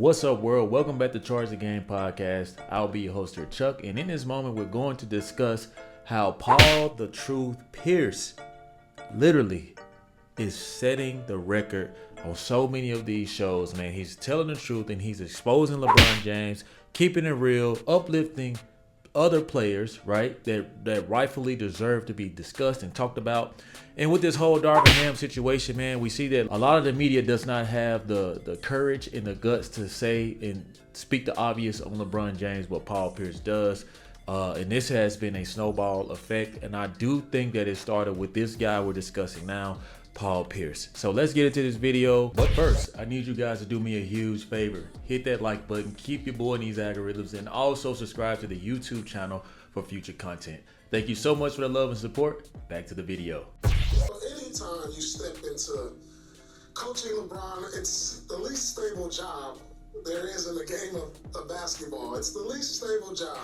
What's up, world? Welcome back to Charge the Game podcast. I'll be your host here, Chuck, and in this moment, we're going to discuss how Paul the Truth Pierce literally is setting the record on so many of these shows, man. He's telling the truth and he's exposing LeBron James, keeping it real, uplifting other players, right, that rightfully deserve to be discussed and talked about. And with this whole Darvin Ham situation, man, we see that a lot of the media does not have the courage and the guts to say and speak the obvious on LeBron James, what Paul Pierce does. And this has been a snowball effect. And I do think that it started with this guy we're discussing now, Paul Pierce. So let's get into this video. But first, I need you guys to do me a huge favor. Hit that like button, keep your boy in these algorithms, and also subscribe to the YouTube channel for future content. Thank you so much for the love and support. Back to the video. Anytime you step into coaching LeBron, it's the least stable job there is in the game of basketball. It's the least stable job.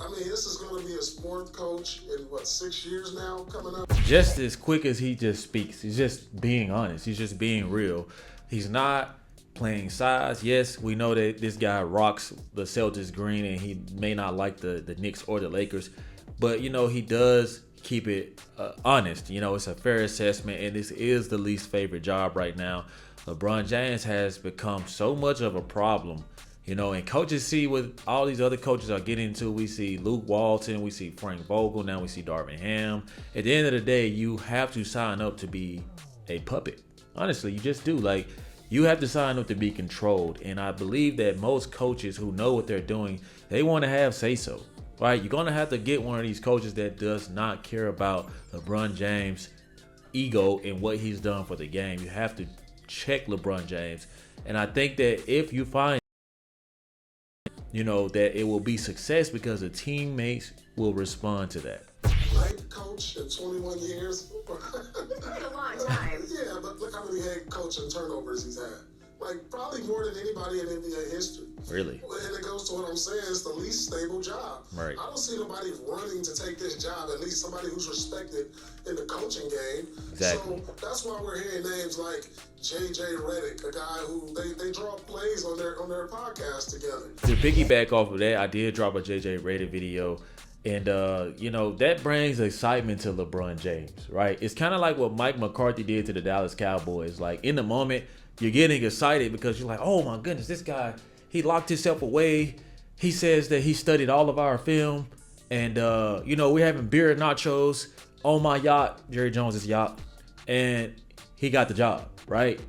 I mean, this is going to be a sport coach in, 6 years now coming up? Just as quick as he just speaks, he's just being honest. He's just being real. He's not playing size. Yes, we know that this guy rocks the Celtics green and he may not like the Knicks or the Lakers. But, you know, he does keep it honest. You know, it's a fair assessment, and this is the least favorite job right now. LeBron James has become so much of a problem. You know, and coaches see what all these other coaches are getting into. We see Luke Walton, we see Frank Vogel, now we see Darvin Ham. At the end of the day, you have to sign up to be a puppet. Honestly, you just do. Like, you have to sign up to be controlled. And I believe that most coaches who know what they're doing, they want to have say-so, right? You're going to have to get one of these coaches that does not care about LeBron James' ego and what he's done for the game. You have to check LeBron James. And I think that if you find that it will be success because the teammates will respond to that. Ninth coach in 21 years. That's a long time. Yeah, but look how many head coaching turnovers he's had. Like, probably more than anybody in NBA history. Really? And it goes to what I'm saying, it's the least stable job. Right. I don't see nobody running to take this job, at least somebody who's respected in the coaching game. Exactly. So that's why we're hearing names like JJ Redick, a guy who they draw plays on their podcast together. To piggyback off of that, I did drop a JJ Redick video. And, that brings excitement to LeBron James, right? It's kind of like what Mike McCarthy did to the Dallas Cowboys. Like, in the moment, you're getting excited because you're like, oh, my goodness, this guy, he locked himself away. He says that he studied all of our film. And, we're having beer and nachos on my yacht, Jerry Jones' yacht. And he got the job, right?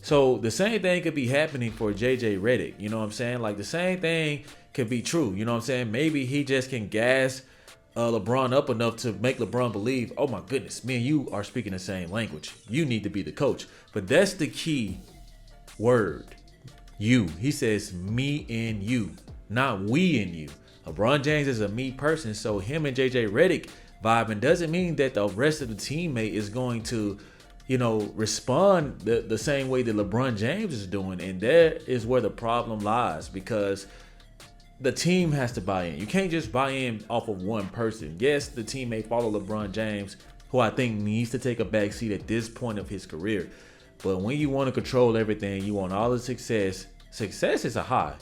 So the same thing could be happening for JJ Redick. You know what I'm saying? Like, the same thing could be true. You know what I'm saying? Maybe he just can gas LeBron up enough to make LeBron believe, oh my goodness, me and you are speaking the same language. You need to be the coach. But that's the key word. You. He says me and you, not we and you. LeBron James is a me person, so him and JJ Redick vibing doesn't mean that the rest of the teammate is going to respond the same way that LeBron James is doing. And that is where the problem lies, because the team has to buy in. You can't just buy in off of one person. Yes, the team may follow LeBron James, who I think needs to take a back seat at this point of his career. But when you want to control everything, you want all the success. Success is a high.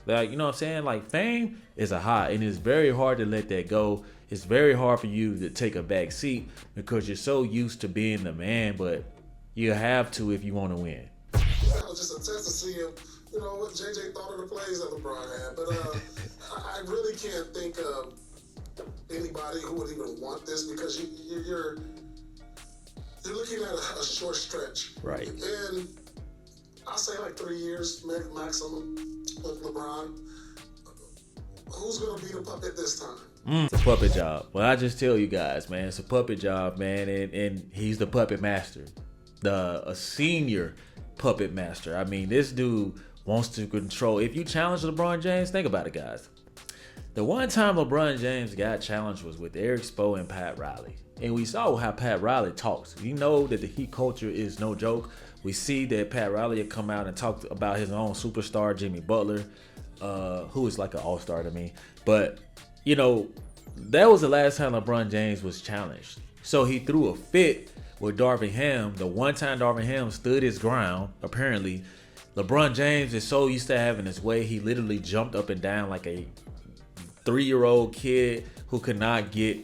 Like, you know what I'm saying? Like, fame is a high, and it's very hard to let that go. It's very hard for you to take a back seat because you're so used to being the man, but you have to if you want to win. I was just a test to see him, what JJ thought of the plays that LeBron had. But I really can't think of anybody who would even want this, because you're looking at a short stretch. Right. And I'll say like 3 years maximum with LeBron. Who's going to be the puppet this time? It's a puppet job. Well, I just tell you guys, man, it's a puppet job, man, and he's the puppet master, a senior puppet master. I mean, this dude wants to control. If you challenge LeBron James, think about it, guys. The one time LeBron James got challenged was with Eric Spo and Pat Riley. And we saw how Pat Riley talks. You know that the Heat culture is no joke. We see that Pat Riley had come out and talked about his own superstar, Jimmy Butler, who is like an all-star to me. But, that was the last time LeBron James was challenged. So he threw a fit with Darvin Ham. The one time Darvin Ham stood his ground, apparently, LeBron James is so used to having his way, he literally jumped up and down like a 3-year-old kid who could not get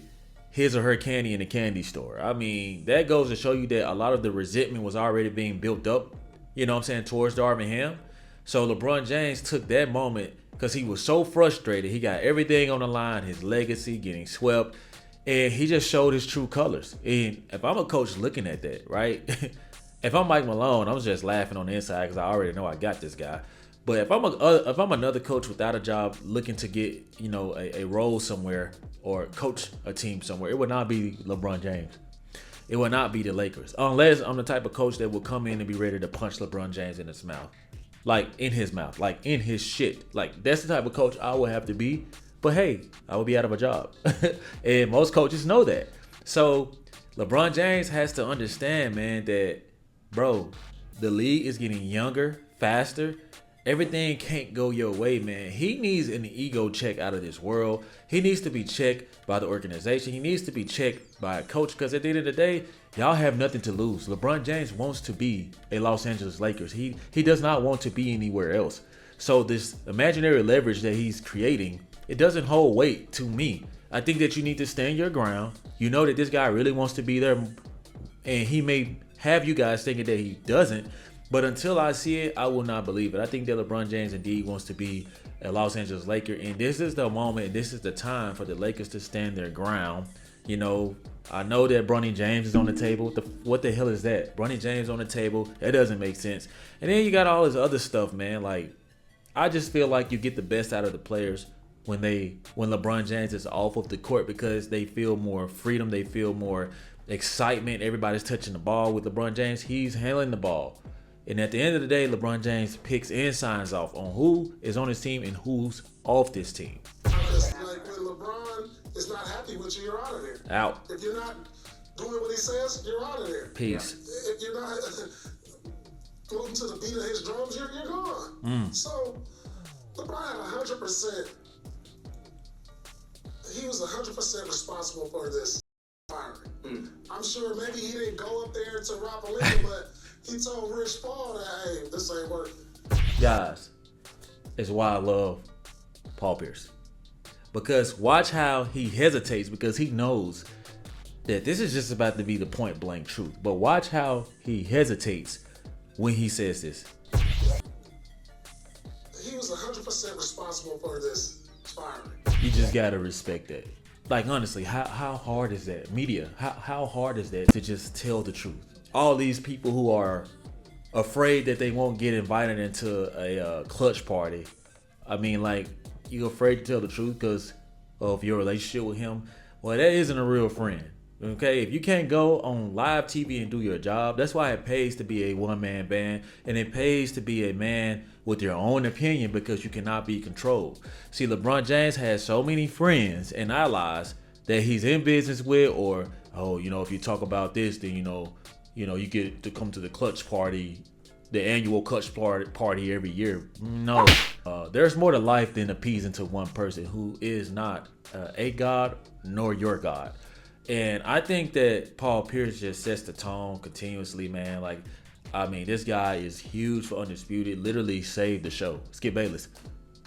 his or her candy in the candy store. I mean, that goes to show you that a lot of the resentment was already being built up, you know what I'm saying, towards Darvin Ham. So LeBron James took that moment because he was so frustrated. He got everything on the line, his legacy getting swept, and he just showed his true colors. And if I'm a coach looking at that, right? If I'm Mike Malone, I'm just laughing on the inside because I already know I got this guy. But if I'm another coach without a job looking to get, you know, a role somewhere or coach a team somewhere, it would not be LeBron James. It would not be the Lakers. Unless I'm the type of coach that will come in and be ready to punch LeBron James in his mouth. Like in his mouth, like in his shit. Like that's the type of coach I would have to be. But hey, I would be out of a job. And most coaches know that. So LeBron James has to understand, man, that, bro, the league is getting younger, faster. Everything can't go your way, man. He needs an ego check out of this world. He needs to be checked by the organization. He needs to be checked by a coach because at the end of the day, y'all have nothing to lose. LeBron James wants to be a Los Angeles Lakers. He does not want to be anywhere else. So this imaginary leverage that he's creating, it doesn't hold weight to me. I think that you need to stand your ground. You know that this guy really wants to be there, and he may have you guys thinking that he doesn't. But until I see it, I will not believe it. I think that LeBron James indeed wants to be a Los Angeles Laker. And this is the moment, this is the time for the Lakers to stand their ground. You know, I know that Bronny James is on the table. What the hell is that? Bronny James on the table. That doesn't make sense. And then you got all this other stuff, man. Like, I just feel like you get the best out of the players when LeBron James is off of the court because they feel more freedom. They feel more excitement. Everybody's touching the ball. With LeBron James, he's handling the ball. And at the end of the day, LeBron James picks and signs off on who is on his team and who's off this team. Because like when LeBron is not happy with you, you're out of there. Out. If you're not doing what he says, you're out of there. Peace. If you're not floating to the beat of his drums, you're gone. So LeBron had 100%. He was 100% responsible for this firing. I'm sure maybe he didn't go up there to Rapalina, but he told Rich Paul that, hey, this ain't working. Guys, it's why I love Paul Pierce. Because watch how he hesitates because he knows that this is just about to be the point blank truth. But watch how he hesitates when he says this. He was 100% responsible for this firing. You just gotta respect that. Like honestly, how hard is that? Media, how hard is that to just tell the truth? All these people who are afraid that they won't get invited into a clutch party. I mean, like, you're afraid to tell the truth because of your relationship with him. Well, that isn't a real friend. Okay, if you can't go on live TV and do your job, that's why it pays to be a one-man band, and it pays to be a man with your own opinion because you cannot be controlled. See, LeBron James has so many friends and allies that he's in business with, or, oh, you know, if you talk about this, then, you know, you get to come to the clutch party, the annual clutch party every year. No, there's more to life than appeasing to one person who is not a god nor your god. And I think that Paul Pierce just sets the tone continuously, man. Like, I mean, this guy is huge for Undisputed. Literally saved the show. Skip Bayless,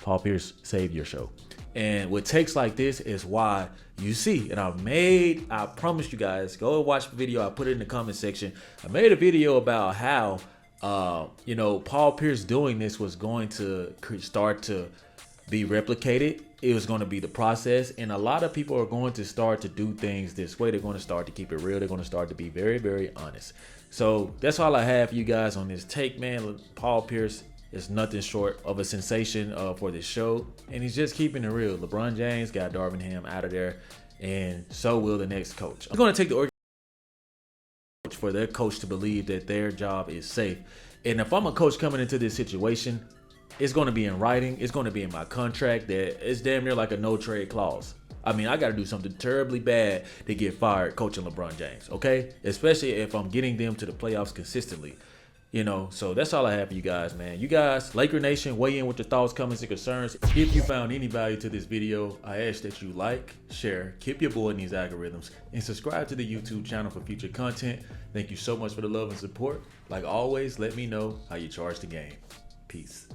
Paul Pierce saved your show. And with takes like this is why you see, and I promise you guys, go and watch the video. I put it in the comment section. I made a video about how, Paul Pierce doing this was going to start to be replicated. It was going to be the process. And a lot of people are going to start to do things this way. They're going to start to keep it real. They're going to start to be very, very honest. So that's all I have for you guys on this take, man. Paul Pierce is nothing short of a sensation for this show, and he's just keeping it real. LeBron James got Darvin Ham out of there, and so will the next coach. I'm going to take the organization for their coach to believe that their job is safe. And if I'm a coach coming into this situation, it's going to be in writing. It's going to be in my contract that it's damn near like a no trade clause. I mean, I got to do something terribly bad to get fired coaching LeBron James, okay? Especially if I'm getting them to the playoffs consistently. So that's all I have for you guys, man. You guys, Laker Nation, weigh in with your thoughts, comments, and concerns. If you found any value to this video, I ask that you like, share, keep your boy in these algorithms, and subscribe to the YouTube channel for future content. Thank you so much for the love and support. Like always, let me know how you charge the game. Peace.